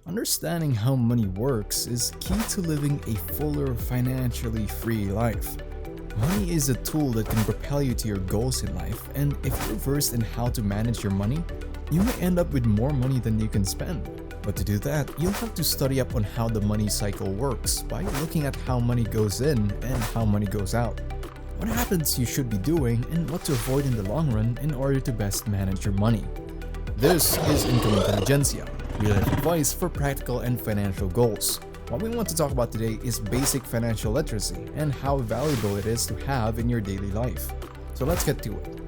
Understanding how money works is key to living a fuller, financially free life. Money is a tool that can propel you to your goals in life, and if you're versed in how to manage your money, you may end up with more money than you can spend. But to do that, you'll have to study up on how the money cycle works by looking at how money goes in and how money goes out. What habits you should be doing and what to avoid in the long run in order to best manage your money. This is Intelligentsia, real life advice for practical and financial goals. What we want to talk about today is basic financial literacy and how valuable it is to have in your daily life. So let's get to it.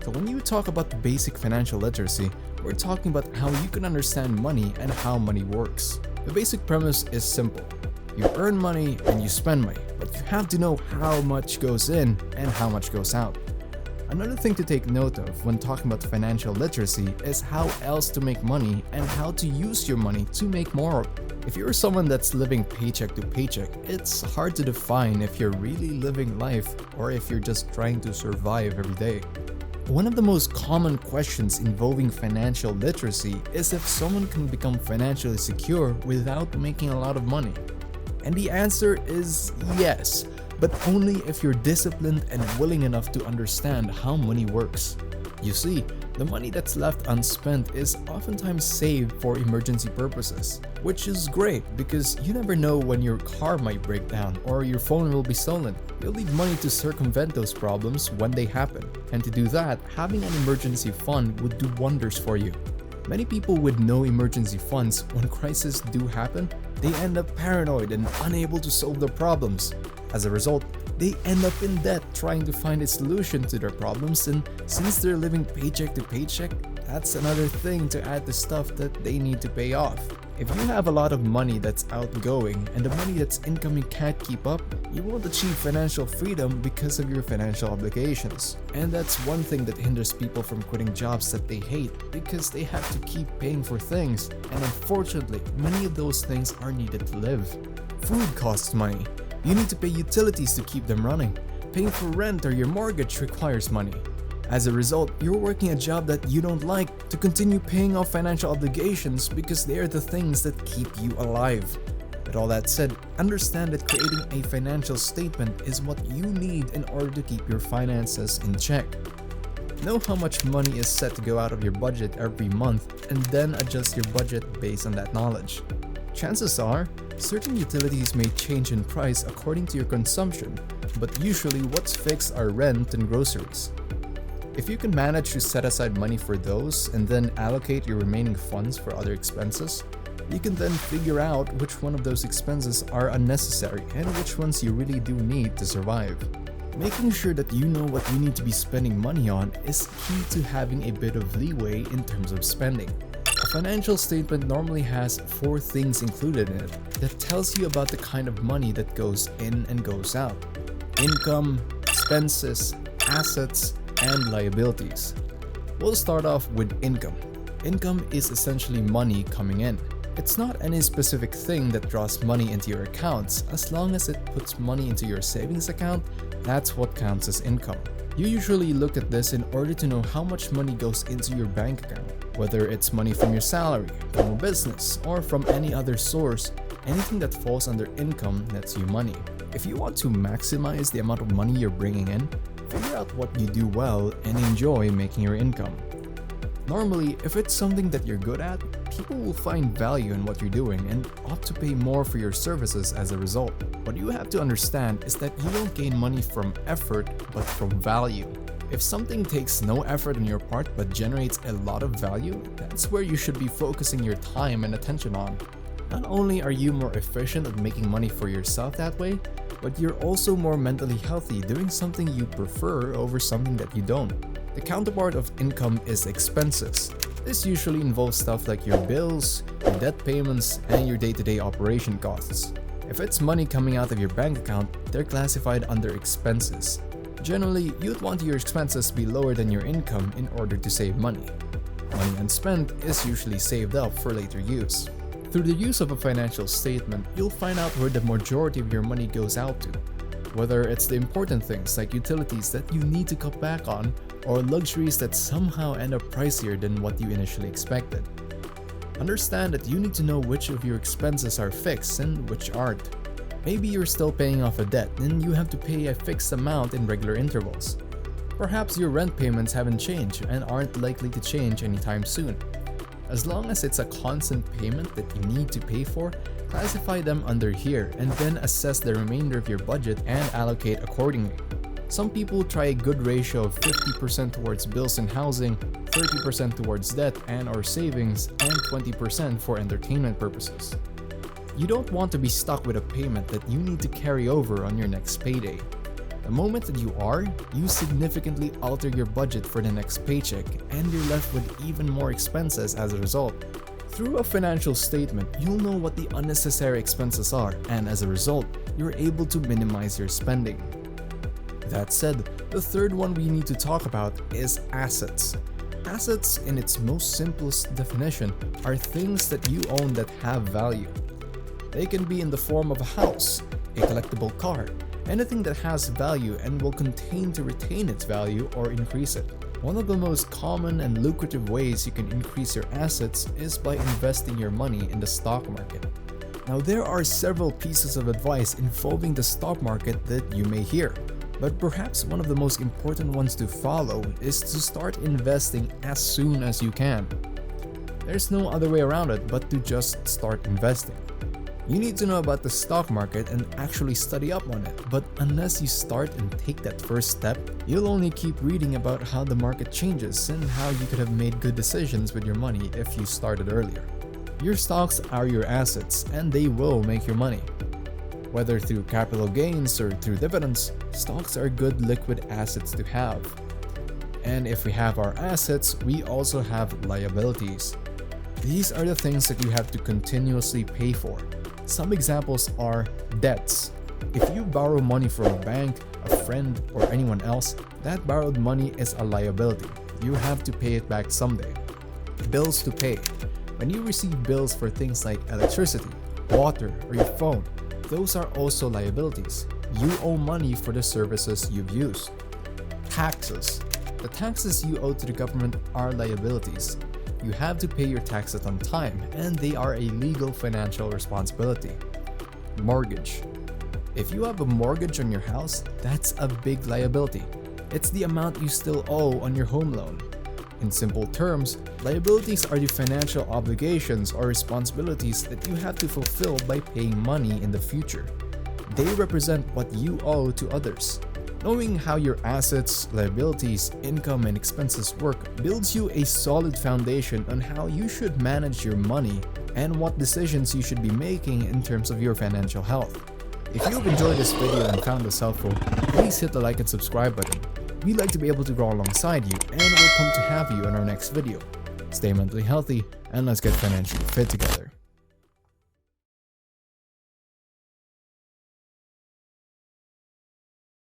So when you talk about basic financial literacy, we're talking about how you can understand money and how money works. The basic premise is simple. You earn money and you spend money, but you have to know how much goes in and how much goes out. Another thing to take note of when talking about financial literacy is how else to make money and how to use your money to make more. If you're someone that's living paycheck to paycheck, it's hard to define if you're really living life or if you're just trying to survive every day. One of the most common questions involving financial literacy is if someone can become financially secure without making a lot of money. And the answer is yes, but only if you're disciplined and willing enough to understand how money works. You see, the money that's left unspent is oftentimes saved for emergency purposes, which is great because you never know when your car might break down or your phone will be stolen. You'll need money to circumvent those problems when they happen, and to do that, having an emergency fund would do wonders for you. Many people with no emergency funds, when crises do happen, they end up paranoid and unable to solve their problems. As a result, they end up in debt trying to find a solution to their problems, and since they're living paycheck to paycheck, that's another thing to add to stuff that they need to pay off. If you have a lot of money that's outgoing and the money that's incoming can't keep up, you won't achieve financial freedom because of your financial obligations. And that's one thing that hinders people from quitting jobs that they hate because they have to keep paying for things, and unfortunately, many of those things are needed to live. Food costs money. You need to pay utilities to keep them running. Paying for rent or your mortgage requires money. As a result, you're working a job that you don't like to continue paying off financial obligations because they are the things that keep you alive. With all that said, understand that creating a financial statement is what you need in order to keep your finances in check. Know how much money is set to go out of your budget every month and then adjust your budget based on that knowledge. Chances are, certain utilities may change in price according to your consumption, but usually what's fixed are rent and groceries. If you can manage to set aside money for those and then allocate your remaining funds for other expenses, you can then figure out which one of those expenses are unnecessary and which ones you really do need to survive. Making sure that you know what you need to be spending money on is key to having a bit of leeway in terms of spending. A financial statement normally has 4 things included in it that tells you about the kind of money that goes in and goes out: income, expenses, assets, and liabilities. We'll start off with income. Income is essentially money coming in. It's not any specific thing that draws money into your accounts. As long as it puts money into your savings account, that's what counts as income. You usually look at this in order to know how much money goes into your bank account. Whether it's money from your salary, from a business, or from any other source, anything that falls under income nets you money. If you want to maximize the amount of money you're bringing in, figure out what you do well and enjoy making your income. Normally, if it's something that you're good at, people will find value in what you're doing and opt to pay more for your services as a result. What you have to understand is that you don't gain money from effort, but from value. If something takes no effort on your part but generates a lot of value, that's where you should be focusing your time and attention on. Not only are you more efficient at making money for yourself that way, but you're also more mentally healthy doing something you prefer over something that you don't. The counterpart of income is expenses. This usually involves stuff like your bills, your debt payments, and your day-to-day operation costs. If it's money coming out of your bank account, they're classified under expenses. Generally, you'd want your expenses to be lower than your income in order to save money. Money unspent is usually saved up for later use. Through the use of a financial statement, you'll find out where the majority of your money goes out to. Whether it's the important things like utilities that you need to cut back on, or luxuries that somehow end up pricier than what you initially expected. Understand that you need to know which of your expenses are fixed and which aren't. Maybe you're still paying off a debt and you have to pay a fixed amount in regular intervals. Perhaps your rent payments haven't changed and aren't likely to change anytime soon. As long as it's a constant payment that you need to pay for, classify them under here and then assess the remainder of your budget and allocate accordingly. Some people try a good ratio of 50% towards bills and housing, 30% towards debt and/or savings, and 20% for entertainment purposes. You don't want to be stuck with a payment that you need to carry over on your next payday. The moment that you are, you significantly alter your budget for the next paycheck, and you're left with even more expenses as a result. Through a financial statement, you'll know what the unnecessary expenses are, and as a result, you're able to minimize your spending. That said, the third one we need to talk about is assets. Assets, in its most simplest definition, are things that you own that have value. They can be in the form of a house, a collectible car, anything that has value and will continue to retain its value or increase it. One of the most common and lucrative ways you can increase your assets is by investing your money in the stock market. Now, there are several pieces of advice involving the stock market that you may hear, but perhaps one of the most important ones to follow is to start investing as soon as you can. There's no other way around it but to just start investing. You need to know about the stock market and actually study up on it, but unless you start and take that first step, you'll only keep reading about how the market changes and how you could have made good decisions with your money if you started earlier. Your stocks are your assets and they will make your money. Whether through capital gains or through dividends, stocks are good liquid assets to have. And if we have our assets, we also have liabilities. These are the things that you have to continuously pay for. Some examples are debts. If you borrow money from a bank, a friend, or anyone else, that borrowed money is a liability. You have to pay it back someday. Bills to pay. When you receive bills for things like electricity, water, or your phone, those are also liabilities. You owe money for the services you've used. Taxes. The taxes you owe to the government are liabilities. You have to pay your taxes on time, and they are a legal financial responsibility. Mortgage. If you have a mortgage on your house, that's a big liability. It's the amount you still owe on your home loan. In simple terms, liabilities are the financial obligations or responsibilities that you have to fulfill by paying money in the future. They represent what you owe to others. Knowing how your assets, liabilities, income, and expenses work builds you a solid foundation on how you should manage your money and what decisions you should be making in terms of your financial health. If you've enjoyed this video and found this helpful, please hit the like and subscribe button. We'd like to be able to grow alongside you, and we'll come to have you in our next video. Stay mentally healthy, and let's get financially fit together.